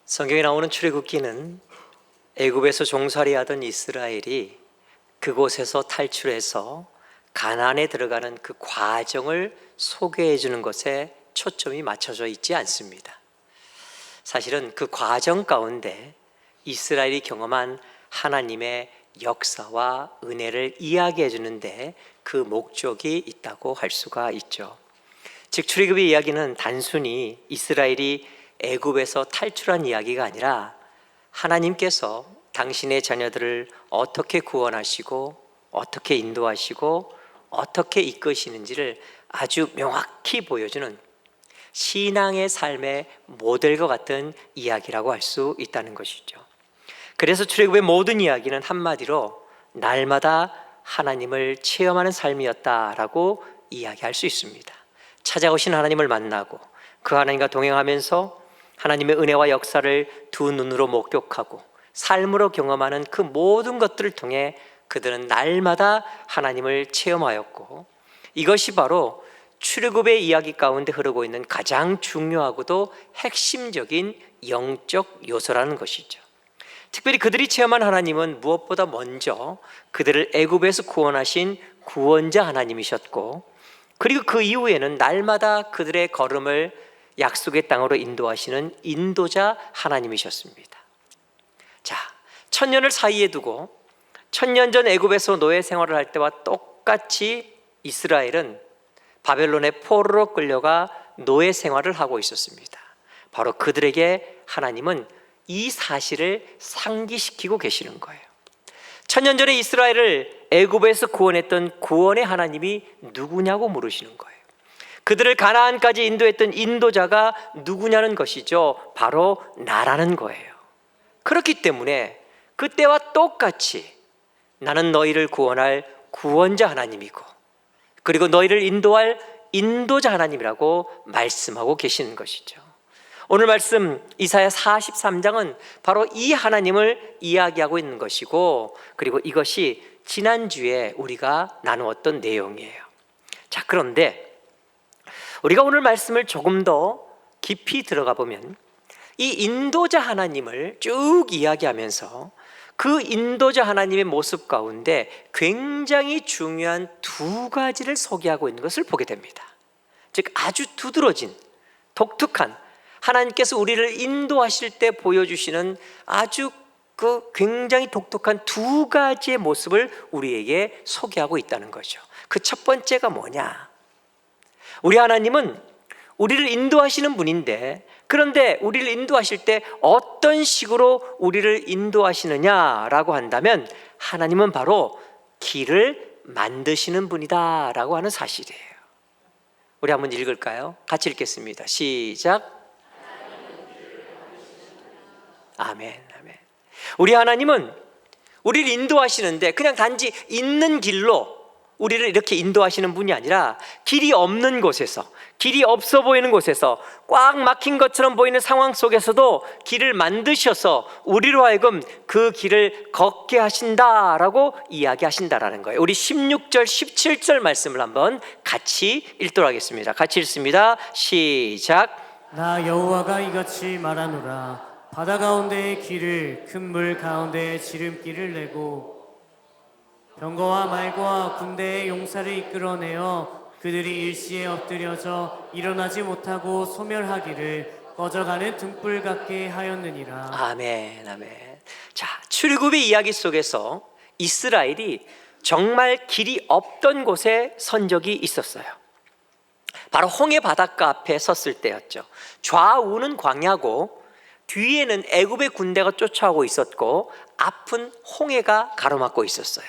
성경에 나오는 출애굽기는 애굽에서 종살이하던 이스라엘이 그곳에서 탈출해서 가나안에 들어가는 그 과정을 소개해 주는 것에 초점이 맞춰져 있지 않습니다. 사실은 그 과정 가운데 이스라엘이 경험한 하나님의 역사와 은혜를 이야기해 주는데 그 목적이 있다고 할 수가 있죠. 즉 출애굽의 이야기는 단순히 이스라엘이 애굽에서 탈출한 이야기가 아니라 하나님께서 당신의 자녀들을 어떻게 구원하시고 어떻게 인도하시고 어떻게 이끄시는지를 아주 명확히 보여주는 신앙의 삶의 모델과 같은 이야기라고 할 수 있다는 것이죠. 그래서 출애굽의 모든 이야기는 한마디로 날마다 하나님을 체험하는 삶이었다라고 이야기할 수 있습니다. 찾아오신 하나님을 만나고 그 하나님과 동행하면서 하나님의 은혜와 역사를 두 눈으로 목격하고 삶으로 경험하는 그 모든 것들을 통해 그들은 날마다 하나님을 체험하였고, 이것이 바로 출애굽의 이야기 가운데 흐르고 있는 가장 중요하고도 핵심적인 영적 요소라는 것이죠. 특별히 그들이 체험한 하나님은 무엇보다 먼저 그들을 애굽에서 구원하신 구원자 하나님이셨고, 그리고 그 이후에는 날마다 그들의 걸음을 약속의 땅으로 인도하시는 인도자 하나님이셨습니다. 자, 1000년을 사이에 두고 1000년 전 애굽에서 노예 생활을 할 때와 똑같이 이스라엘은 바벨론의 포로로 끌려가 노예 생활을 하고 있었습니다. 바로 그들에게 하나님은 이 사실을 상기시키고 계시는 거예요. 1000년 전에 이스라엘을 애굽에서 구원했던 구원의 하나님이 누구냐고 물으시는 거예요. 그들을 가나안까지 인도했던 인도자가 누구냐는 것이죠. 바로 나라는 거예요. 그렇기 때문에 그때와 똑같이 나는 너희를 구원할 구원자 하나님이고, 그리고 너희를 인도할 인도자 하나님이라고 말씀하고 계시는 것이죠. 오늘 말씀 이사야 43장은 바로 이 하나님을 이야기하고 있는 것이고, 그리고 이것이 지난주에 우리가 나누었던 내용이에요. 자, 그런데 우리가 오늘 말씀을 조금 더 깊이 들어가 보면 이 인도자 하나님을 쭉 이야기하면서 그 인도자 하나님의 모습 가운데 굉장히 중요한 두 가지를 소개하고 있는 것을 보게 됩니다. 즉 아주 두드러진 독특한 하나님께서 우리를 인도하실 때 보여주시는 아주 그 굉장히 독특한 두 가지의 모습을 우리에게 소개하고 있다는 거죠. 그 첫 번째가 뭐냐? 우리 하나님은 우리를 인도하시는 분인데, 그런데 우리를 인도하실 때 어떤 식으로 우리를 인도하시느냐라고 한다면 하나님은 바로 길을 만드시는 분이다라고 하는 사실이에요. 우리 한번 읽을까요? 같이 읽겠습니다. 시작. 아멘, 아멘. 우리 하나님은 우리를 인도하시는데 그냥 단지 있는 길로 우리를 이렇게 인도하시는 분이 아니라 길이 없는 곳에서, 길이 없어 보이는 곳에서, 꽉 막힌 것처럼 보이는 상황 속에서도 길을 만드셔서 우리로 하여금 그 길을 걷게 하신다라고 이야기하신다라는 거예요. 우리 16절 17절 말씀을 한번 같이 읽도록 하겠습니다. 같이 읽습니다. 시작. 나 여호와가 이같이 말하노라. 바다 가운데의 길을 큰 물 가운데에 지름길을 내고 병거와 말과 군대의 용사를 이끌어내어 그들이 일시에 엎드려져 일어나지 못하고 소멸하기를 꺼져가는 등불 같게 하였느니라. 아멘, 아멘. 자, 출애굽의 이야기 속에서 이스라엘이 정말 길이 없던 곳에 선 적이 있었어요. 바로 홍해 바닷가 앞에 섰을 때였죠. 좌우는 광야고 뒤에는 애굽의 군대가 쫓아오고 있었고 앞은 홍해가 가로막고 있었어요.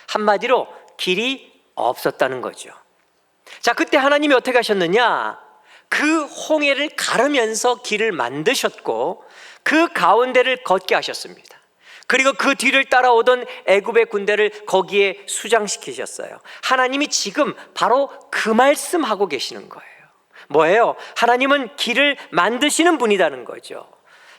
한마디로 길이 없었다는 거죠. 자, 그때 하나님이 어떻게 하셨느냐? 그 홍해를 가르면서 길을 만드셨고 그 가운데를 걷게 하셨습니다. 그리고 그 뒤를 따라오던 애굽의 군대를 거기에 수장시키셨어요. 하나님이 지금 바로 그 말씀하고 계시는 거예요. 뭐예요? 하나님은 길을 만드시는 분이라는 거죠.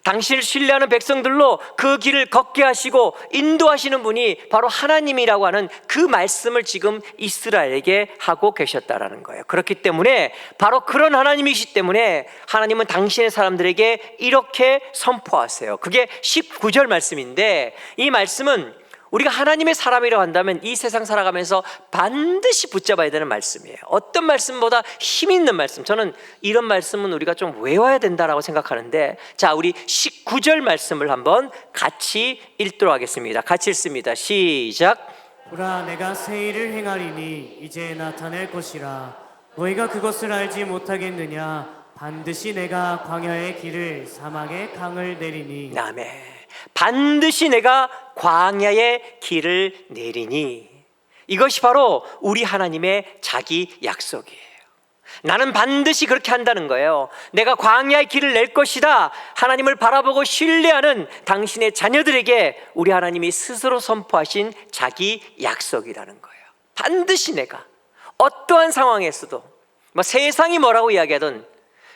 당신을 신뢰하는 백성들로 그 길을 걷게 하시고 인도하시는 분이 바로 하나님이라고 하는 그 말씀을 지금 이스라엘에게 하고 계셨다라는 거예요. 그렇기 때문에 바로 그런 하나님이시기 때문에 하나님은 당신의 사람들에게 이렇게 선포하세요. 그게 19절 말씀인데, 이 말씀은 우리가 하나님의 사람이라고 한다면 이 세상 살아가면서 반드시 붙잡아야 되는 말씀이에요. 어떤 말씀보다 힘 있는 말씀, 저는 이런 말씀은 우리가 좀 외워야 된다라고 생각하는데, 자, 우리 19절 말씀을 한번 같이 읽도록 하겠습니다. 같이 읽습니다. 시작. 보라, 내가 새 일을 행하리니 이제 나타낼 것이라. 너희가 그것을 알지 못하겠느냐? 반드시 내가 광야의 길을, 사막의 강을 내리니. 아멘. 반드시 내가 광야의 길을 내리니. 이것이 바로 우리 하나님의 자기 약속이에요. 나는 반드시 그렇게 한다는 거예요. 내가 광야의 길을 낼 것이다. 하나님을 바라보고 신뢰하는 당신의 자녀들에게 우리 하나님이 스스로 선포하신 자기 약속이라는 거예요. 반드시 내가 어떠한 상황에서도 세상이 뭐라고 이야기하든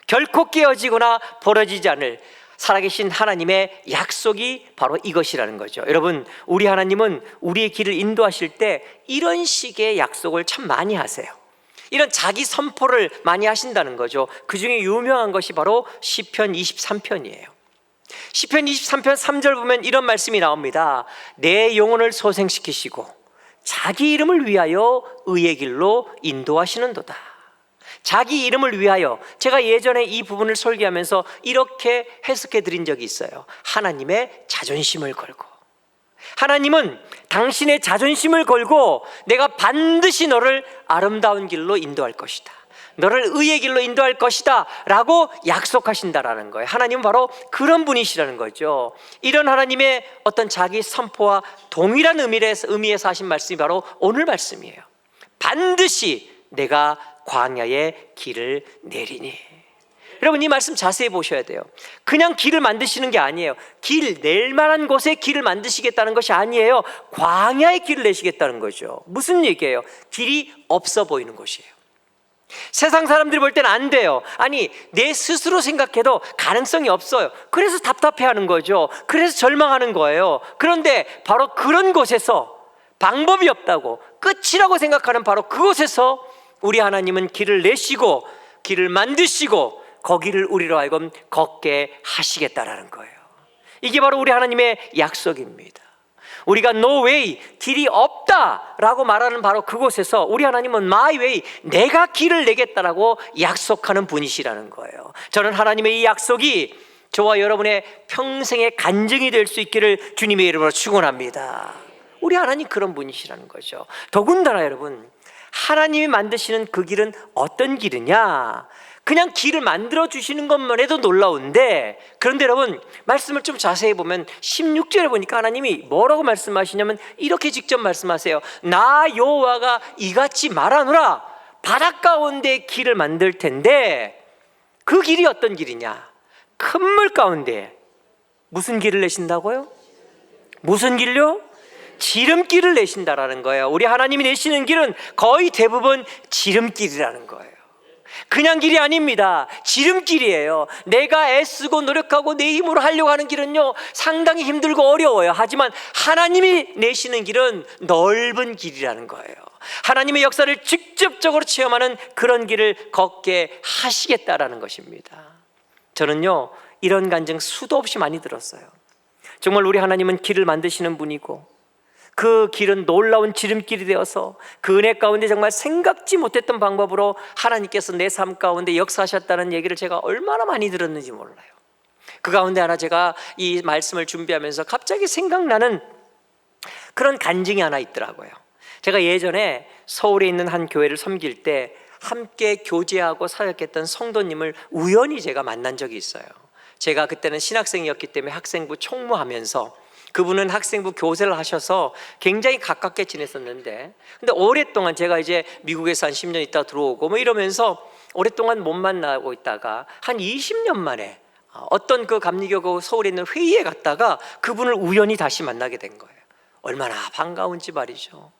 결코 깨어지거나 벌어지지 않을 살아계신 하나님의 약속이 바로 이것이라는 거죠. 여러분, 우리 하나님은 우리의 길을 인도하실 때 이런 식의 약속을 참 많이 하세요. 이런 자기 선포를 많이 하신다는 거죠. 그 중에 유명한 것이 바로 시편 23편이에요. 시편 23편 3절 보면 이런 말씀이 나옵니다. 내 영혼을 소생시키시고 자기 이름을 위하여 의의 길로 인도하시는도다. 자기 이름을 위하여, 제가 예전에 이 부분을 설계하면서 이렇게 해석해 드린 적이 있어요. 하나님의 자존심을 걸고, 하나님은 당신의 자존심을 걸고 내가 반드시 너를 아름다운 길로 인도할 것이다, 너를 의의 길로 인도할 것이다 라고 약속하신다라는 거예요. 하나님은 바로 그런 분이시라는 거죠. 이런 하나님의 어떤 자기 선포와 동일한 의미에서 하신 말씀이 바로 오늘 말씀이에요. 반드시 내가 광야의 길을 내리니. 여러분, 이 말씀 자세히 보셔야 돼요. 그냥 길을 만드시는 게 아니에요. 길 낼 만한 곳에 길을 만드시겠다는 것이 아니에요. 광야의 길을 내시겠다는 거죠. 무슨 얘기예요? 길이 없어 보이는 곳이에요. 세상 사람들이 볼 때는 안 돼요. 아니, 내 스스로 생각해도 가능성이 없어요. 그래서 답답해하는 거죠. 그래서 절망하는 거예요. 그런데 바로 그런 곳에서, 방법이 없다고 끝이라고 생각하는 바로 그곳에서 우리 하나님은 길을 내시고 길을 만드시고 거기를 우리로 하여금 걷게 하시겠다라는 거예요. 이게 바로 우리 하나님의 약속입니다. 우리가 no way, 길이 없다라고 말하는 바로 그곳에서 우리 하나님은 my way, 내가 길을 내겠다라고 약속하는 분이시라는 거예요. 저는 하나님의 이 약속이 저와 여러분의 평생의 간증이 될 수 있기를 주님의 이름으로 축원합니다. 우리 하나님 그런 분이시라는 거죠. 더군다나 여러분, 하나님이 만드시는 그 길은 어떤 길이냐? 그냥 길을 만들어 주시는 것만 해도 놀라운데, 그런데 여러분, 말씀을 좀 자세히 보면 16절에 보니까 하나님이 뭐라고 말씀하시냐면 이렇게 직접 말씀하세요. 나 여호와가 이같이 말하노라. 바닷 가운데 길을 만들 텐데, 그 길이 어떤 길이냐? 큰 물 가운데 무슨 길을 내신다고요? 무슨 길요? 지름길을 내신다라는 거예요. 우리 하나님이 내시는 길은 거의 대부분 지름길이라는 거예요. 그냥 길이 아닙니다. 지름길이에요. 내가 애쓰고 노력하고 내 힘으로 하려고 하는 길은요, 상당히 힘들고 어려워요. 하지만 하나님이 내시는 길은 넓은 길이라는 거예요. 하나님의 역사를 직접적으로 체험하는 그런 길을 걷게 하시겠다라는 것입니다. 저는요, 이런 간증 수도 없이 많이 들었어요. 정말 우리 하나님은 길을 만드시는 분이고 그 길은 놀라운 지름길이 되어서 그 은혜 가운데 정말 생각지 못했던 방법으로 하나님께서 내 삶 가운데 역사하셨다는 얘기를 제가 얼마나 많이 들었는지 몰라요. 그 가운데 하나, 제가 이 말씀을 준비하면서 갑자기 생각나는 그런 간증이 하나 있더라고요. 제가 예전에 서울에 있는 한 교회를 섬길 때 함께 교제하고 사역했던 성도님을 우연히 제가 만난 적이 있어요. 제가 그때는 신학생이었기 때문에 학생부 총무하면서, 그분은 학생부 교세를 하셔서 굉장히 가깝게 지냈었는데, 근데 오랫동안 제가 이제 미국에서 한 10년 있다 들어오고 뭐 이러면서 오랫동안 못 만나고 있다가 한 20년 만에 어떤 그 감리교 서울에 있는 회의에 갔다가 그분을 우연히 다시 만나게 된 거예요. 얼마나 반가운지 말이죠.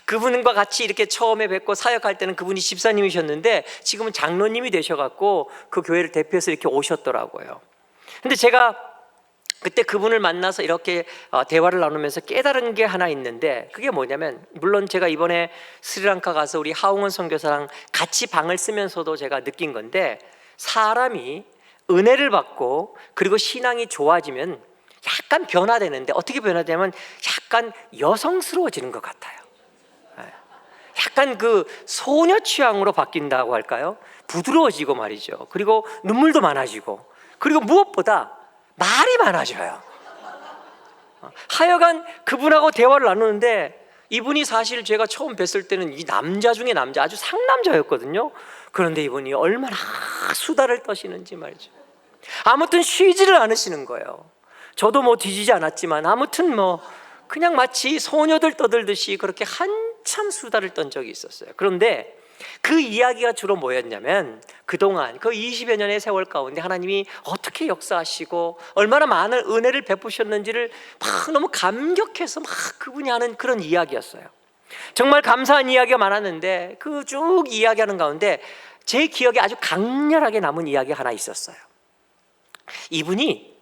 그분과 같이 이렇게 처음에 뵙고 사역할 때는 그분이 집사님이셨는데 지금은 장로님이 되셔갖고 그 교회를 대표해서 이렇게 오셨더라고요. 근데 제가 그때 그분을 만나서 이렇게 대화를 나누면서 깨달은 게 하나 있는데, 그게 뭐냐면, 물론 제가 이번에 스리랑카 가서 우리 하웅원 선교사랑 같이 방을 쓰면서도 제가 느낀 건데, 사람이 은혜를 받고 그리고 신앙이 좋아지면 약간 변화되는데, 어떻게 변화되냐면 약간 여성스러워지는 것 같아요. 약간 그 소녀 취향으로 바뀐다고 할까요? 부드러워지고 말이죠. 그리고 눈물도 많아지고, 그리고 무엇보다 말이 많아져요. 하여간 그분하고 대화를 나누는데, 이분이 사실 제가 처음 뵀을 때는 이 남자 중에 남자, 아주 상남자였거든요. 그런데 이분이 얼마나 수다를 떠시는지 말이죠. 아무튼 쉬지를 않으시는 거예요. 저도 뭐 뒤지지 않았지만 아무튼 뭐 그냥 마치 소녀들 떠들듯이 그렇게 한참 수다를 떤 적이 있었어요. 그런데 그 이야기가 주로 뭐였냐면, 그동안 그 20여 년의 세월 가운데 하나님이 어떻게 역사하시고 얼마나 많은 은혜를 베푸셨는지를 막 너무 감격해서 막 그분이 하는 그런 이야기였어요. 정말 감사한 이야기가 많았는데, 그 쭉 이야기하는 가운데 제 기억에 아주 강렬하게 남은 이야기가 하나 있었어요. 이분이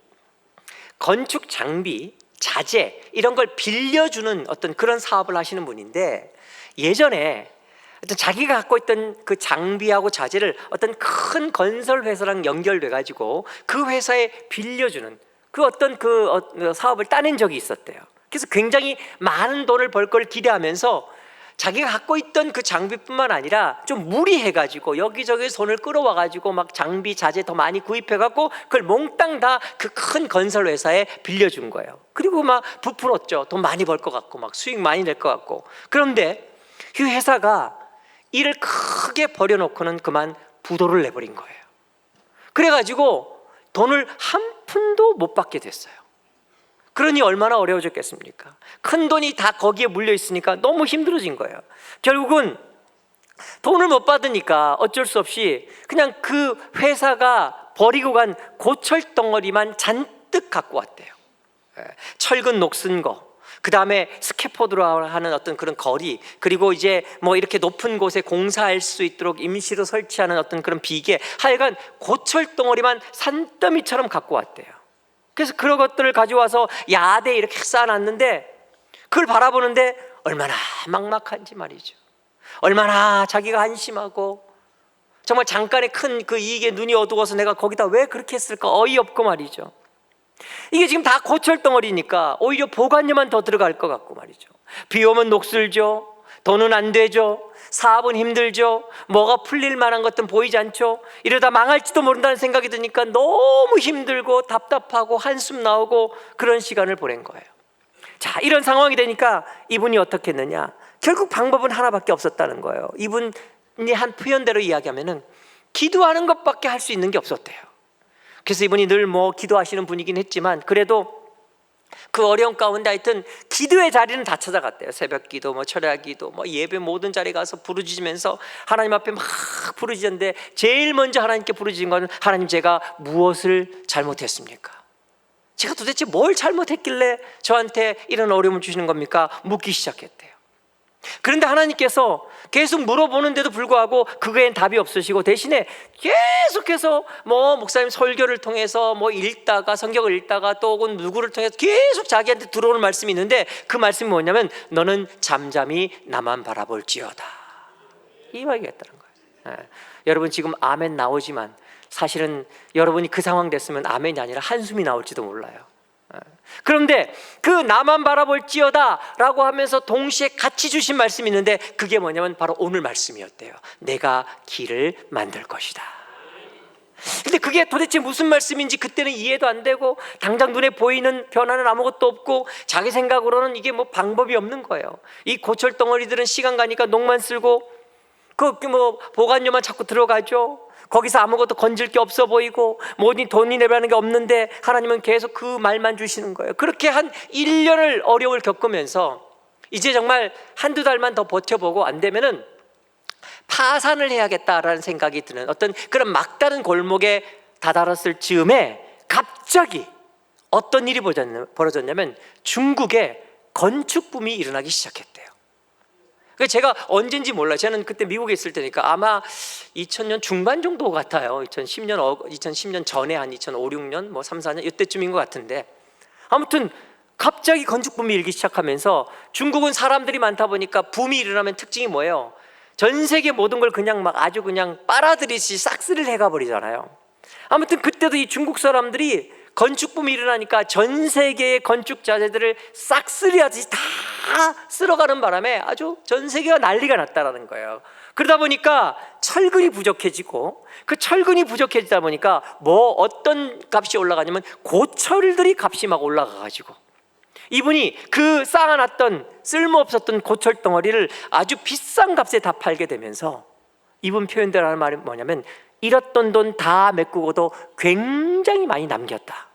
건축 장비, 자재 이런 걸 빌려주는 어떤 그런 사업을 하시는 분인데, 예전에 어떤 자기가 갖고 있던 그 장비하고 자재를 어떤 큰 건설 회사랑 연결돼 가지고 그 회사에 빌려주는 그 어떤 그 사업을 따낸 적이 있었대요. 그래서 굉장히 많은 돈을 벌 걸 기대하면서 자기가 갖고 있던 그 장비뿐만 아니라 좀 무리해가지고 여기저기 손을 끌어와가지고 막 장비 자재 더 많이 구입해갖고 그걸 몽땅 다 그 큰 건설 회사에 빌려준 거예요. 그리고 막 부풀었죠. 돈 많이 벌 것 같고 막 수익 많이 낼 것 같고. 그런데 이 회사가 일을 크게 벌여놓고는 그만 부도를 내버린 거예요. 그래가지고 돈을 한 푼도 못 받게 됐어요. 그러니 얼마나 어려워졌겠습니까? 큰 돈이 다 거기에 물려 있으니까 너무 힘들어진 거예요. 결국은 돈을 못 받으니까 어쩔 수 없이 그냥 그 회사가 버리고 간 고철 덩어리만 잔뜩 갖고 왔대요. 철근 녹슨 거, 그 다음에 스캐포드로 하는 어떤 그런 거리, 그리고 이제 뭐 이렇게 높은 곳에 공사할 수 있도록 임시로 설치하는 어떤 그런 비계, 하여간 고철 덩어리만 산더미처럼 갖고 왔대요. 그래서 그런 것들을 가져와서 야대에 이렇게 쌓아놨는데, 그걸 바라보는데 얼마나 막막한지 말이죠. 얼마나 자기가 한심하고 정말 잠깐의 큰 그 이익에 눈이 어두워서 내가 거기다 왜 그렇게 했을까 어이없고 말이죠. 이게 지금 다 고철덩어리니까 오히려 보관료만 더 들어갈 것 같고 말이죠. 비 오면 녹슬죠. 돈은 안 되죠. 사업은 힘들죠. 뭐가 풀릴 만한 것은 보이지 않죠. 이러다 망할지도 모른다는 생각이 드니까 너무 힘들고 답답하고 한숨 나오고 그런 시간을 보낸 거예요. 자, 이런 상황이 되니까 이분이 어떻게 했느냐, 결국 방법은 하나밖에 없었다는 거예요. 이분이 한 표현대로 이야기하면은 기도하는 것밖에 할 수 있는 게 없었대요. 그래서 이분이 늘 뭐 기도하시는 분이긴 했지만 그래도 그 어려운 가운데 하여튼 기도의 자리는 다 찾아갔대요. 새벽 기도, 뭐 철야 기도, 뭐 예배 모든 자리에 가서 부르짖으면서 하나님 앞에 막 부르짖었는데, 제일 먼저 하나님께 부르짖은 건, 하나님 제가 무엇을 잘못했습니까? 제가 도대체 뭘 잘못했길래 저한테 이런 어려움을 주시는 겁니까? 묻기 시작했대요. 그런데 하나님께서 계속 물어보는데도 불구하고 그거엔 답이 없으시고, 대신에 계속해서 뭐 목사님 설교를 통해서 뭐 읽다가 성경을 읽다가 또 혹은 누구를 통해서 계속 자기한테 들어오는 말씀이 있는데, 그 말씀이 뭐냐면 너는 잠잠히 나만 바라볼지어다, 이 이야기했다는 거예요. 여러분 지금 아멘 나오지만 사실은 여러분이 그 상황 됐으면 아멘이 아니라 한숨이 나올지도 몰라요. 그런데 그 나만 바라볼지어다 라고 하면서 동시에 같이 주신 말씀이 있는데, 그게 뭐냐면 바로 오늘 말씀이었대요. 내가 길을 만들 것이다. 근데 그게 도대체 무슨 말씀인지 그때는 이해도 안 되고, 당장 눈에 보이는 변화는 아무것도 없고, 자기 생각으로는 이게 뭐 방법이 없는 거예요. 이 고철 덩어리들은 시간 가니까 녹만 쓸고 그 뭐 보관료만 자꾸 들어가죠. 거기서 아무것도 건질 게 없어 보이고 뭐니 돈이 내라는 게 없는데, 하나님은 계속 그 말만 주시는 거예요. 그렇게 한 1년을 어려움을 겪으면서 이제 정말 한두 달만 더 버텨보고 안 되면은 파산을 해야겠다라는 생각이 드는 어떤 그런 막다른 골목에 다다랐을 즈음에 갑자기 어떤 일이 벌어졌냐면 중국에 건축 붐이 일어나기 시작했대요. 그 제가 언젠지 몰라요. 저는 그때 미국에 있을 때니까 아마 2000년 중반 정도 같아요. 2010년 전에 한 2005, 6년, 뭐 3, 4년 이때쯤인 것 같은데, 아무튼 갑자기 건축 붐이 일기 시작하면서 중국은 사람들이 많다 보니까 붐이 일어나면 특징이 뭐예요? 전 세계 모든 걸 그냥 막 아주 그냥 빨아들이듯이 싹쓸이를 해가 버리잖아요. 아무튼 그때도 이 중국 사람들이 건축 붐이 일어나니까 전 세계의 건축 자재들을 싹쓸이하듯이 다 쓸어가는 바람에 아주 전 세계가 난리가 났다라는 거예요. 그러다 보니까 철근이 부족해지고, 그 철근이 부족해지다 보니까 뭐 어떤 값이 올라가냐면 고철들이 값이 막 올라가가지고, 이분이 그 쌓아놨던 쓸모없었던 고철 덩어리를 아주 비싼 값에 다 팔게 되면서, 이분 표현대로 하는 말이 뭐냐면 잃었던 돈 다 메꾸고도 굉장히 많이 남겼다.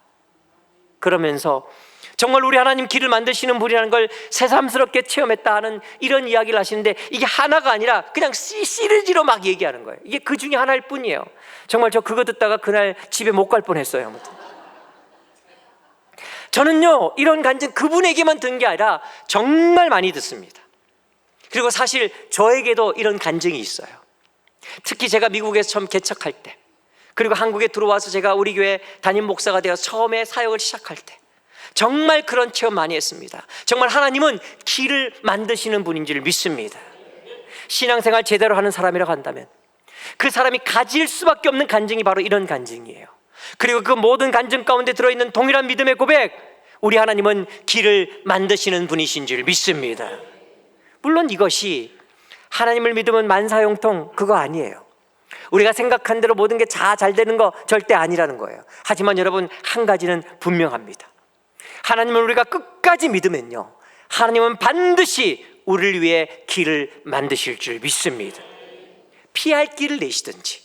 그러면서 정말 우리 하나님 길을 만드시는 분이라는 걸 새삼스럽게 체험했다 하는 이런 이야기를 하시는데, 이게 하나가 아니라 그냥 시리즈로 막 얘기하는 거예요. 이게 그 중에 하나일 뿐이에요. 정말 저 그거 듣다가 그날 집에 못 갈 뻔했어요. 아무튼 저는요, 이런 간증 그분에게만 든 게 아니라 정말 많이 듣습니다. 그리고 사실 저에게도 이런 간증이 있어요. 특히 제가 미국에서 처음 개척할 때, 그리고 한국에 들어와서 제가 우리 교회 담임 목사가 되어서 처음에 사역을 시작할 때, 정말 그런 체험 많이 했습니다. 정말 하나님은 길을 만드시는 분인 줄 믿습니다. 신앙생활 제대로 하는 사람이라고 한다면 그 사람이 가질 수밖에 없는 간증이 바로 이런 간증이에요. 그리고 그 모든 간증 가운데 들어있는 동일한 믿음의 고백, 우리 하나님은 길을 만드시는 분이신 줄 믿습니다. 물론 이것이 하나님을 믿으면 만사형통 그거 아니에요. 우리가 생각한 대로 모든 게 다 잘 되는 거 절대 아니라는 거예요. 하지만 여러분, 한 가지는 분명합니다. 하나님을 우리가 끝까지 믿으면요, 하나님은 반드시 우리를 위해 길을 만드실 줄 믿습니다. 피할 길을 내시든지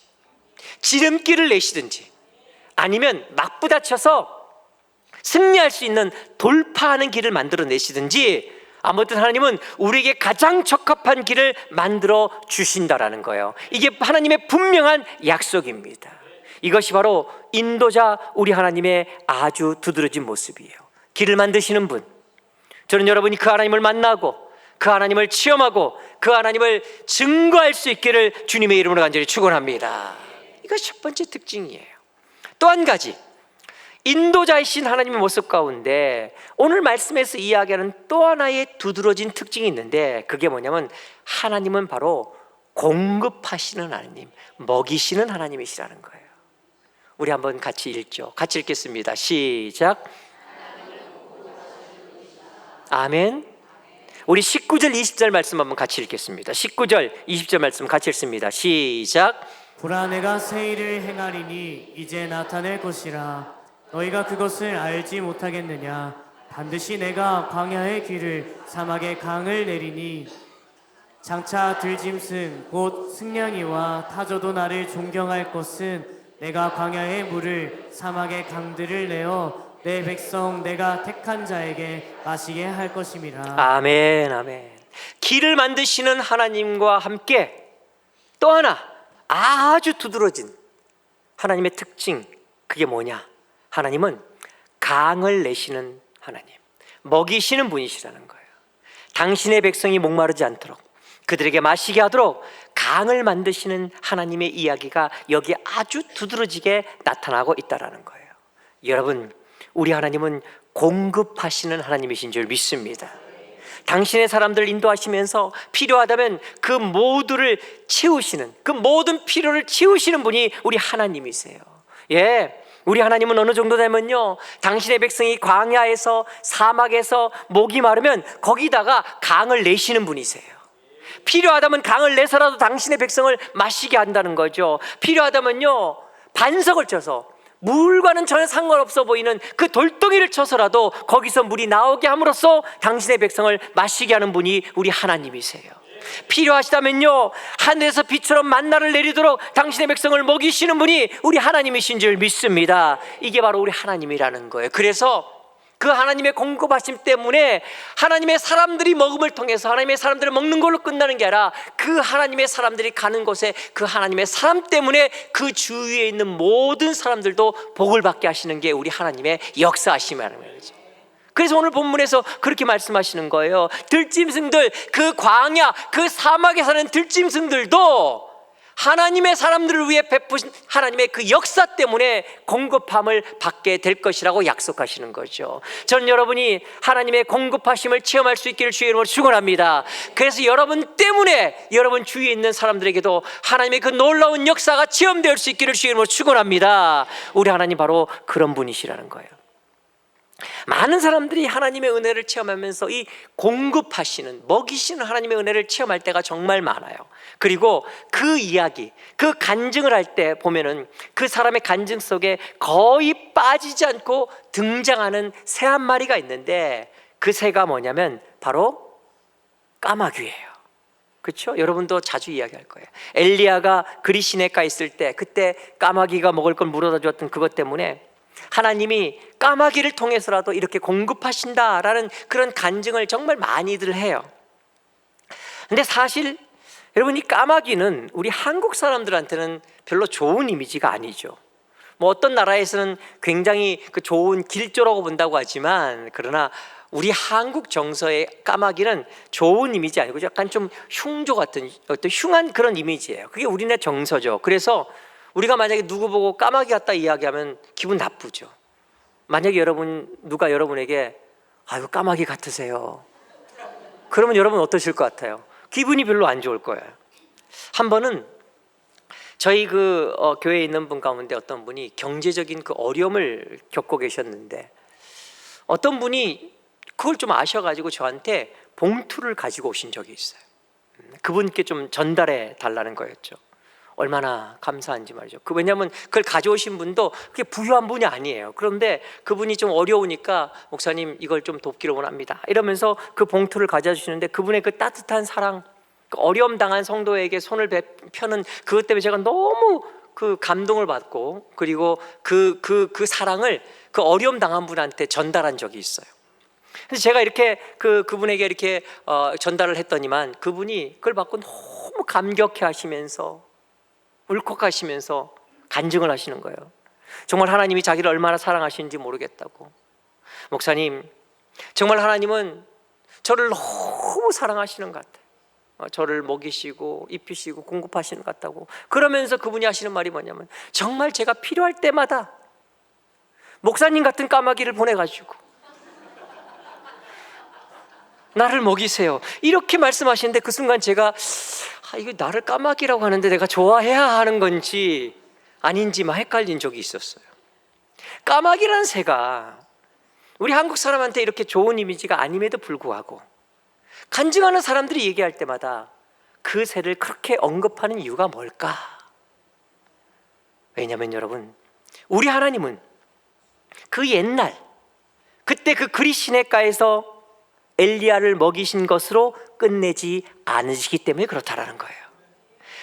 지름길을 내시든지 아니면 맞부딪혀서 승리할 수 있는 돌파하는 길을 만들어 내시든지, 아무튼 하나님은 우리에게 가장 적합한 길을 만들어 주신다라는 거예요. 이게 하나님의 분명한 약속입니다. 이것이 바로 인도자 우리 하나님의 아주 두드러진 모습이에요. 길을 만드시는 분, 저는 여러분이 그 하나님을 만나고 그 하나님을 체험하고 그 하나님을 증거할 수 있기를 주님의 이름으로 간절히 축원합니다. 이것이 첫 번째 특징이에요. 또 한 가지, 인도자이신 하나님의 모습 가운데 오늘 말씀에서 이야기하는 또 하나의 두드러진 특징이 있는데, 그게 뭐냐면 하나님은 바로 공급하시는 하나님, 먹이시는 하나님이시라는 거예요. 우리 한번 같이 읽죠. 같이 읽겠습니다. 시작. 아멘. 우리 19절 20절 말씀 한번 같이 읽겠습니다. 19절 20절 말씀 같이 읽습니다. 시작. 보라, 내가 새 일을 행하리니 이제 나타낼 것이라 너희가 그것을 알지 못하겠느냐. 반드시 내가 광야의 길을 사막의 강을 내리니 장차 들짐승 곧 승냥이와 타조도 나를 존경할 것은 내가 광야의 물을 사막의 강들을 내어 내 백성 내가 택한 자에게 마시게 할 것임이라. 아멘, 아멘. 길을 만드시는 하나님과 함께 또 하나 아주 두드러진 하나님의 특징, 그게 뭐냐? 하나님은 강을 내시는 하나님, 먹이시는 분이시라는 거예요. 당신의 백성이 목마르지 않도록, 그들에게 마시게 하도록 강을 만드시는 하나님의 이야기가 여기에 아주 두드러지게 나타나고 있다는 거예요. 여러분, 우리 하나님은 공급하시는 하나님이신 줄 믿습니다. 당신의 사람들을 인도하시면서 필요하다면 그 모두를 채우시는, 그 모든 필요를 채우시는 분이 우리 하나님이세요. 예, 우리 하나님은 어느 정도 되면요, 당신의 백성이 광야에서 사막에서 목이 마르면 거기다가 강을 내시는 분이세요. 필요하다면 강을 내서라도 당신의 백성을 마시게 한다는 거죠. 필요하다면요, 반석을 쳐서 물과는 전혀 상관없어 보이는 그 돌덩이를 쳐서라도 거기서 물이 나오게 함으로써 당신의 백성을 마시게 하는 분이 우리 하나님이세요. 필요하시다면요, 하늘에서 비처럼 만나를 내리도록 당신의 백성을 먹이시는 분이 우리 하나님이신 줄 믿습니다. 이게 바로 우리 하나님이라는 거예요. 그래서 그 하나님의 공급하심 때문에 하나님의 사람들이 먹음을 통해서 하나님의 사람들을 먹는 걸로 끝나는 게 아니라, 그 하나님의 사람들이 가는 곳에 그 하나님의 사람 때문에 그 주위에 있는 모든 사람들도 복을 받게 하시는 게 우리 하나님의 역사하심이라는 거죠. 그래서 오늘 본문에서 그렇게 말씀하시는 거예요. 들짐승들, 그 광야, 그 사막에 사는 들짐승들도 하나님의 사람들을 위해 베푸신 하나님의 그 역사 때문에 공급함을 받게 될 것이라고 약속하시는 거죠. 저는 여러분이 하나님의 공급하심을 체험할 수 있기를 주의 이름으로 축원합니다. 그래서 여러분 때문에 여러분 주위에 있는 사람들에게도 하나님의 그 놀라운 역사가 체험될 수 있기를 주의 이름으로 축원합니다. 우리 하나님 바로 그런 분이시라는 거예요. 많은 사람들이 하나님의 은혜를 체험하면서 이 공급하시는, 먹이시는 하나님의 은혜를 체험할 때가 정말 많아요. 그리고 그 이야기, 그 간증을 할 때 보면은 그 사람의 간증 속에 거의 빠지지 않고 등장하는 새 한 마리가 있는데, 그 새가 뭐냐면 바로 까마귀예요. 그렇죠? 여러분도 자주 이야기할 거예요. 엘리야가 그리시네가 있을 때 그때 까마귀가 먹을 걸 물어다 주었던 그것 때문에 하나님이 까마귀를 통해서라도 이렇게 공급하신다라는 그런 간증을 정말 많이들 해요. 근데 사실 여러분, 이 까마귀는 우리 한국 사람들한테는 별로 좋은 이미지가 아니죠. 뭐 어떤 나라에서는 굉장히 그 좋은 길조라고 본다고 하지만, 그러나 우리 한국 정서의 까마귀는 좋은 이미지 아니고 약간 좀 흉조 같은, 어떤 흉한 그런 이미지예요. 그게 우리네 정서죠. 그래서 우리가 만약에 누구 보고 까마귀 같다 이야기하면 기분 나쁘죠. 만약에 누가 여러분에게 아유 까마귀 같으세요, 그러면 여러분 어떠실 것 같아요? 기분이 별로 안 좋을 거예요. 한 번은 저희 교회에 있는 분 가운데 어떤 분이 경제적인 그 어려움을 겪고 계셨는데, 어떤 분이 그걸 좀 아셔가지고 저한테 봉투를 가지고 오신 적이 있어요. 그분께 좀 전달해 달라는 거였죠. 얼마나 감사한지 말이죠. 왜냐하면 그걸 가져오신 분도 그게 부유한 분이 아니에요. 그런데 그분이 좀 어려우니까 목사님 이걸 좀 돕기로 원합니다 이러면서 그 봉투를 가져주시는데, 그분의 그 따뜻한 사랑, 그 어려움 당한 성도에게 손을 펴는 그것 때문에 제가 너무 그 감동을 받고, 그리고 그 사랑을 그 어려움 당한 분한테 전달한 적이 있어요. 그래서 제가 이렇게 그분에게 이렇게 전달을 했더니만 그분이 그걸 받고 너무 감격해 하시면서 울컥하시면서 간증을 하시는 거예요. 정말 하나님이 자기를 얼마나 사랑하시는지 모르겠다고. 목사님, 정말 하나님은 저를 너무 사랑하시는 것 같아요. 저를 먹이시고 입히시고 공급하시는 것 같다고. 그러면서 그분이 하시는 말이 뭐냐면, 정말 제가 필요할 때마다 목사님 같은 까마귀를 보내가지고 나를 먹이세요, 이렇게 말씀하시는데, 그 순간 제가 이거 나를 까마귀라고 하는데 내가 좋아해야 하는 건지 아닌지 막 헷갈린 적이 있었어요. 까마귀라는 새가 우리 한국 사람한테 이렇게 좋은 이미지가 아님에도 불구하고 간증하는 사람들이 얘기할 때마다 그 새를 그렇게 언급하는 이유가 뭘까? 왜냐하면 여러분, 우리 하나님은 그 옛날 그때 그 그리시네가에서 엘리야를 먹이신 것으로 끝내지 않으시기 때문에 그렇다라는 거예요.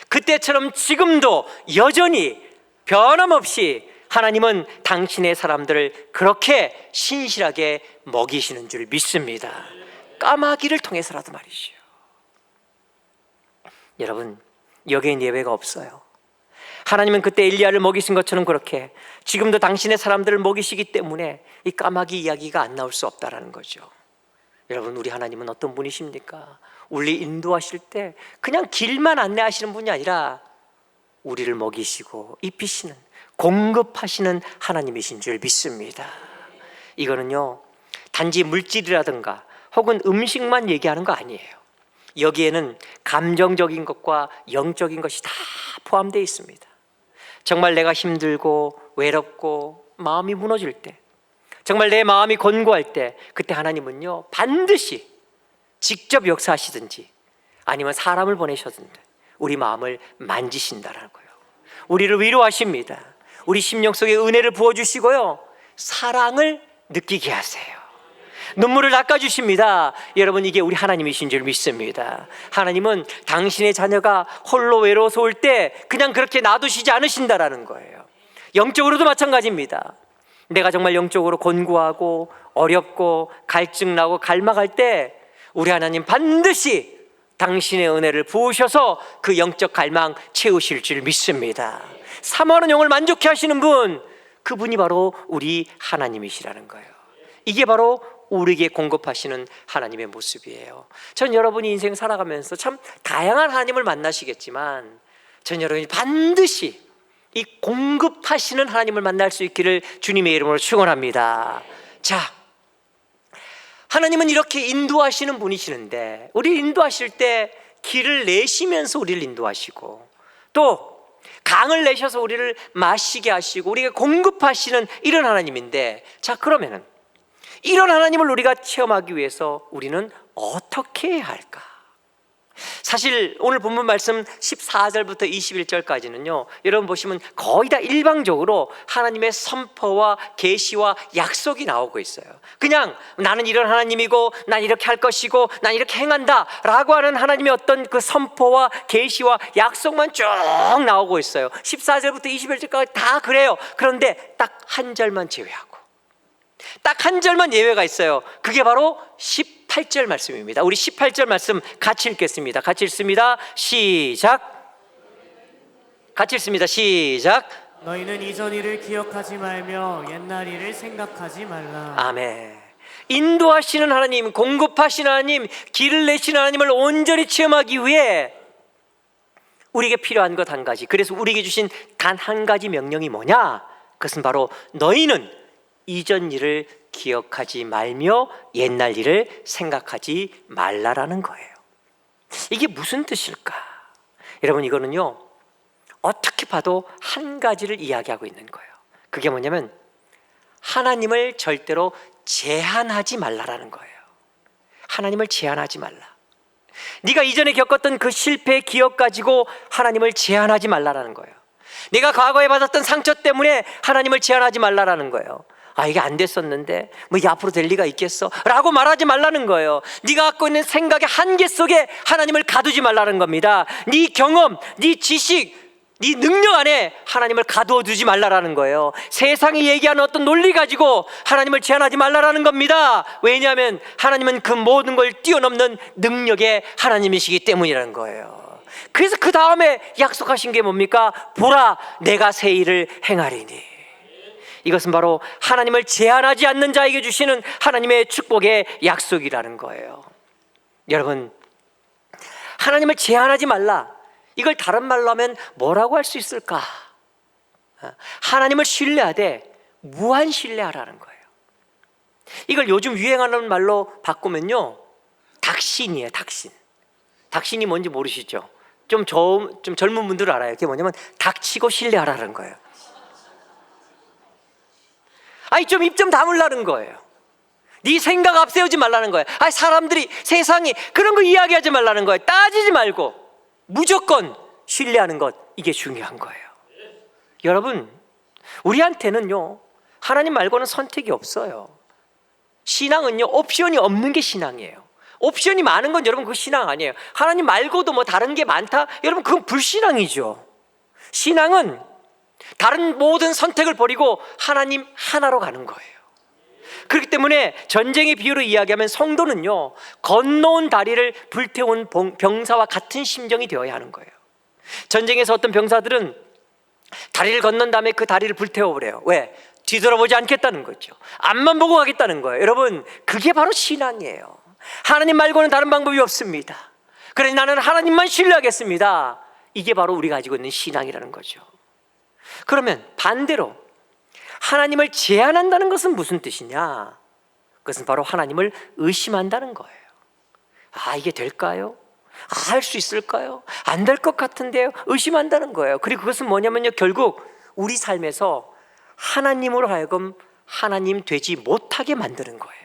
그때처럼 지금도 여전히 변함없이 하나님은 당신의 사람들을 그렇게 신실하게 먹이시는 줄 믿습니다. 까마귀를 통해서라도 말이죠. 여러분, 여기엔 예외가 없어요. 하나님은 그때 엘리야를 먹이신 것처럼 그렇게 지금도 당신의 사람들을 먹이시기 때문에 이 까마귀 이야기가 안 나올 수 없다라는 거죠. 여러분, 우리 하나님은 어떤 분이십니까? 우리 인도하실 때 그냥 길만 안내하시는 분이 아니라 우리를 먹이시고 입히시는, 공급하시는 하나님이신 줄 믿습니다. 이거는요, 단지 물질이라든가 혹은 음식만 얘기하는 거 아니에요. 여기에는 감정적인 것과 영적인 것이 다 포함되어 있습니다. 정말 내가 힘들고 외롭고 마음이 무너질 때, 정말 내 마음이 곤고할 때, 그때 하나님은요 반드시 직접 역사하시든지 아니면 사람을 보내셨든지 우리 마음을 만지신다라는 거예요. 우리를 위로하십니다. 우리 심령 속에 은혜를 부어주시고요, 사랑을 느끼게 하세요. 눈물을 닦아주십니다. 여러분, 이게 우리 하나님이신 줄 믿습니다. 하나님은 당신의 자녀가 홀로 외로워서 올 때 그냥 그렇게 놔두시지 않으신다라는 거예요. 영적으로도 마찬가지입니다. 내가 정말 영적으로 곤고하고 어렵고 갈증나고 갈망할 때 우리 하나님 반드시 당신의 은혜를 부으셔서 그 영적 갈망 채우실 줄 믿습니다. 사모하는 영을 만족해 하시는 분, 그분이 바로 우리 하나님이시라는 거예요. 이게 바로 우리에게 공급하시는 하나님의 모습이에요. 전 여러분이 인생 살아가면서 참 다양한 하나님을 만나시겠지만 전 여러분이 반드시 이 공급하시는 하나님을 만날 수 있기를 주님의 이름으로 축원합니다. 자, 하나님은 이렇게 인도하시는 분이시는데 우리를 인도하실 때 길을 내시면서 우리를 인도하시고 또 강을 내셔서 우리를 마시게 하시고 우리에게 공급하시는 이런 하나님인데, 자, 그러면은 이런 하나님을 우리가 체험하기 위해서 우리는 어떻게 해야 할까? 사실 오늘 본문 말씀 14절부터 21절까지는요, 여러분 보시면 거의 다 일방적으로 하나님의 선포와 계시와 약속이 나오고 있어요. 그냥 나는 이런 하나님이고 난 이렇게 할 것이고 난 이렇게 행한다 라고 하는 하나님의 어떤 그 선포와 계시와 약속만 쭉 나오고 있어요. 14절부터 21절까지 다 그래요. 그런데 딱 한 절만 제외하고, 딱 한 절만 예외가 있어요. 그게 바로 18절 말씀입니다. 우리 18절 말씀 같이 읽겠습니다. 같이 읽습니다. 시작. 같이 읽습니다. 시작. 너희는 이전 일을 기억하지 말며 옛날 일을 생각하지 말라. 아멘. 인도하시는 하나님, 공급하시는 하나님, 길을 내시는 하나님을 온전히 체험하기 위해 우리에게 필요한 것 한 가지, 그래서 우리에게 주신 단 한 가지 명령이 뭐냐? 그것은 바로 너희는 이전 일을 기억하지 말며 옛날 일을 생각하지 말라라는 거예요. 이게 무슨 뜻일까? 여러분, 이거는요 어떻게 봐도 한 가지를 이야기하고 있는 거예요. 그게 뭐냐면 하나님을 절대로 제한하지 말라라는 거예요. 하나님을 제한하지 말라. 네가 이전에 겪었던 그 실패의 기억 가지고 하나님을 제한하지 말라라는 거예요. 네가 과거에 받았던 상처 때문에 하나님을 제한하지 말라라는 거예요. 아, 이게 안 됐었는데 뭐 이게 앞으로 될 리가 있겠어 라고 말하지 말라는 거예요. 네가 갖고 있는 생각의 한계 속에 하나님을 가두지 말라는 겁니다. 네 경험, 네 지식, 네 능력 안에 하나님을 가두어 두지 말라라는 거예요. 세상이 얘기하는 어떤 논리 가지고 하나님을 제한하지 말라라는 겁니다. 왜냐하면 하나님은 그 모든 걸 뛰어넘는 능력의 하나님이시기 때문이라는 거예요. 그래서 그 다음에 약속하신 게 뭡니까? 보라, 내가 새 일을 행하리니. 이것은 바로 하나님을 제한하지 않는 자에게 주시는 하나님의 축복의 약속이라는 거예요. 여러분, 하나님을 제한하지 말라, 이걸 다른 말로 하면 뭐라고 할 수 있을까? 하나님을 신뢰하되 무한 신뢰하라는 거예요. 이걸 요즘 유행하는 말로 바꾸면요, 닥신이에요. 닥신. 닥신이 뭔지 모르시죠? 좀 젊은 분들은 알아요. 그게 뭐냐면 닥치고 신뢰하라는 거예요. 아니, 좀 입 좀 다물라는 거예요. 네 생각 앞세우지 말라는 거예요. 아니, 사람들이, 세상이 그런 거 이야기하지 말라는 거예요. 따지지 말고 무조건 신뢰하는 것, 이게 중요한 거예요. 여러분, 우리한테는요 하나님 말고는 선택이 없어요. 신앙은요 옵션이 없는 게 신앙이에요. 옵션이 많은 건 여러분, 그 신앙 아니에요. 하나님 말고도 뭐 다른 게 많다? 여러분, 그건 불신앙이죠. 신앙은 다른 모든 선택을 버리고 하나님 하나로 가는 거예요. 그렇기 때문에 전쟁의 비유로 이야기하면 성도는요 건너온 다리를 불태운 병사와 같은 심정이 되어야 하는 거예요. 전쟁에서 어떤 병사들은 다리를 건넌 다음에 그 다리를 불태워버려요. 왜? 뒤돌아보지 않겠다는 거죠. 앞만 보고 가겠다는 거예요. 여러분, 그게 바로 신앙이에요. 하나님 말고는 다른 방법이 없습니다. 그래서 나는 하나님만 신뢰하겠습니다. 이게 바로 우리가 가지고 있는 신앙이라는 거죠. 그러면 반대로 하나님을 제한한다는 것은 무슨 뜻이냐? 그것은 바로 하나님을 의심한다는 거예요. 아, 이게 될까요? 할 수 있을까요? 안 될 것 같은데요? 의심한다는 거예요. 그리고 그것은 뭐냐면요, 결국 우리 삶에서 하나님으로 하여금 하나님 되지 못하게 만드는 거예요.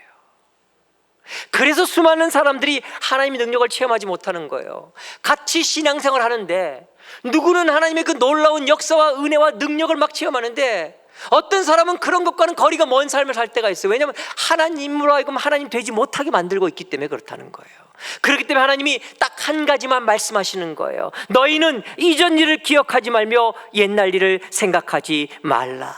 그래서 수많은 사람들이 하나님의 능력을 체험하지 못하는 거예요. 같이 신앙생활을 하는데 누구는 하나님의 그 놀라운 역사와 은혜와 능력을 막 체험하는데 어떤 사람은 그런 것과는 거리가 먼 삶을 살 때가 있어요. 왜냐하면 하나님으로 하여금 하나님 되지 못하게 만들고 있기 때문에 그렇다는 거예요. 그렇기 때문에 하나님이 딱 한 가지만 말씀하시는 거예요. 너희는 이전 일을 기억하지 말며 옛날 일을 생각하지 말라.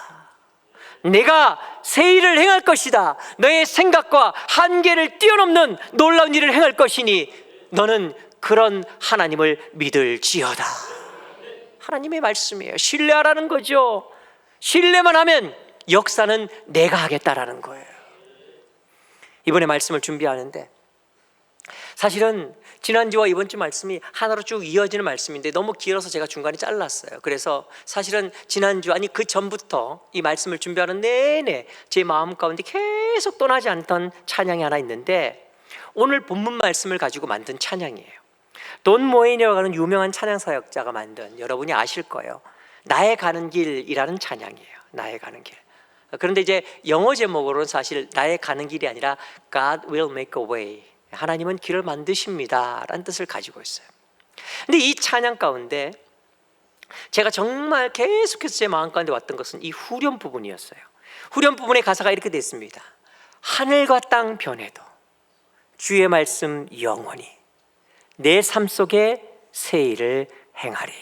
내가 새 일을 행할 것이다. 너의 생각과 한계를 뛰어넘는 놀라운 일을 행할 것이니 너는 그런 하나님을 믿을지어다. 하나님의 말씀이에요. 신뢰하라는 거죠. 신뢰만 하면 역사는 내가 하겠다라는 거예요. 이번에 말씀을 준비하는데 사실은 지난주와 이번 주 말씀이 하나로 쭉 이어지는 말씀인데 너무 길어서 제가 중간에 잘랐어요. 그래서 사실은 지난주 아니 그 전부터 이 말씀을 준비하는 내내 제 마음 가운데 계속 떠나지 않던 찬양이 하나 있는데 오늘 본문 말씀을 가지고 만든 찬양이에요. 돈 모에니라고 하는 유명한 찬양 사역자가 만든, 여러분이 아실 거예요, 나의 가는 길이라는 찬양이에요. 나의 가는 길. 그런데 이제 영어 제목으로는 사실 나의 가는 길이 아니라 God will make a way, 하나님은 길을 만드십니다 라는 뜻을 가지고 있어요. 근데 이 찬양 가운데 제가 정말 계속해서 제 마음 가운데 왔던 것은 이 후렴 부분이었어요. 후렴 부분의 가사가 이렇게 됐습니다. 하늘과 땅 변해도 주의 말씀 영원히 내 삶 속에 새 일을 행하리.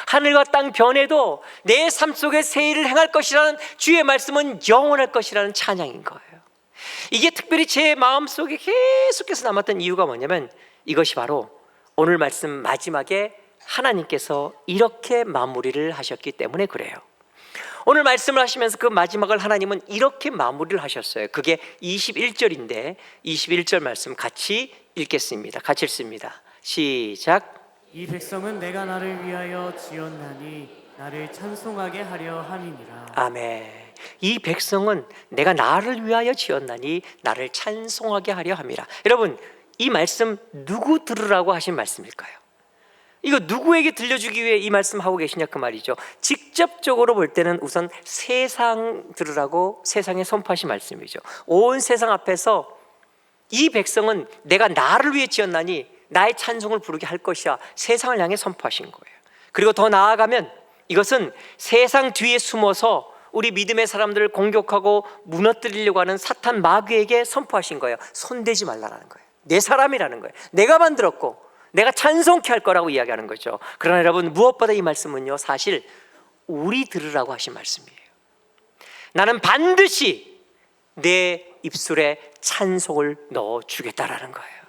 하늘과 땅 변해도 내 삶 속에 새 일을 행할 것이라는 주의 말씀은 영원할 것이라는 찬양인 거예요. 이게 특별히 제 마음속에 계속해서 남았던 이유가 뭐냐면 이것이 바로 오늘 말씀 마지막에 하나님께서 이렇게 마무리를 하셨기 때문에 그래요. 오늘 말씀을 하시면서 그 마지막을 하나님은 이렇게 마무리를 하셨어요. 그게 21절인데 21절 말씀 같이 읽겠습니다. 같이 읽습니다. 시작. 이 백성은 내가 나를 위하여 지었나니 나를 찬송하게 하려 함이니라. 아멘. 이 백성은 내가 나를 위하여 지었나니 나를 찬송하게 하려 함이라. 여러분, 이 말씀 누구 들으라고 하신 말씀일까요? 이거 누구에게 들려주기 위해 이 말씀 하고 계시냐 그 말이죠. 직접적으로 볼 때는 우선 세상 들으라고 세상에 선포하신 말씀이죠. 온 세상 앞에서 이 백성은 내가 나를 위해 지었나니 나의 찬송을 부르게 할 것이야, 세상을 향해 선포하신 거예요. 그리고 더 나아가면 이것은 세상 뒤에 숨어서 우리 믿음의 사람들을 공격하고 무너뜨리려고 하는 사탄 마귀에게 선포하신 거예요. 손대지 말라라는 거예요. 내 사람이라는 거예요. 내가 만들었고 내가 찬송케 할 거라고 이야기하는 거죠. 그러나 여러분, 무엇보다 이 말씀은요, 사실 우리 들으라고 하신 말씀이에요. 나는 반드시 내 입술에 찬송을 넣어주겠다라는 거예요.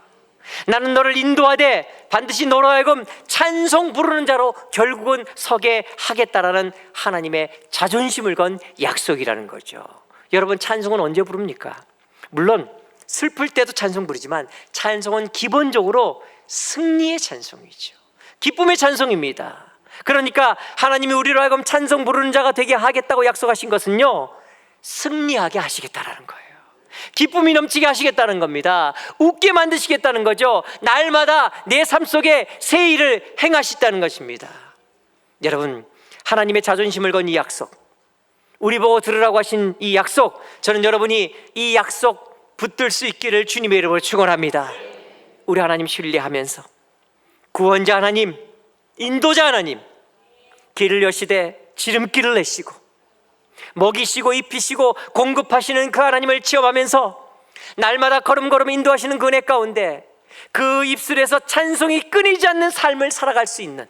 나는 너를 인도하되 반드시 너로 하여금 찬송 부르는 자로 결국은 서게 하겠다라는 하나님의 자존심을 건 약속이라는 거죠. 여러분, 찬송은 언제 부릅니까? 물론 슬플 때도 찬송 부르지만 찬송은 기본적으로 승리의 찬송이죠. 기쁨의 찬송입니다. 그러니까 하나님이 우리로 하여금 찬송 부르는 자가 되게 하겠다고 약속하신 것은요, 승리하게 하시겠다라는 거예요. 기쁨이 넘치게 하시겠다는 겁니다. 웃게 만드시겠다는 거죠. 날마다 내 삶 속에 새 일을 행하시다는 것입니다. 여러분, 하나님의 자존심을 건 이 약속, 우리 보고 들으라고 하신 이 약속, 저는 여러분이 이 약속 붙들 수 있기를 주님의 이름으로 축원합니다. 우리 하나님 신뢰하면서 구원자 하나님, 인도자 하나님, 길을 여시되 지름길을 내시고 먹이시고 입히시고 공급하시는 그 하나님을 체험하면서 날마다 걸음걸음 인도하시는 그 은혜 가운데 그 입술에서 찬송이 끊이지 않는 삶을 살아갈 수 있는,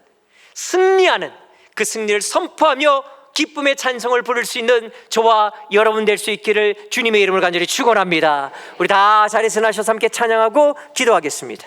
승리하는 그 승리를 선포하며 기쁨의 찬송을 부를 수 있는 저와 여러분 될 수 있기를 주님의 이름을 간절히 축원합니다. 우리 다 자리에서 나셔서 함께 찬양하고 기도하겠습니다.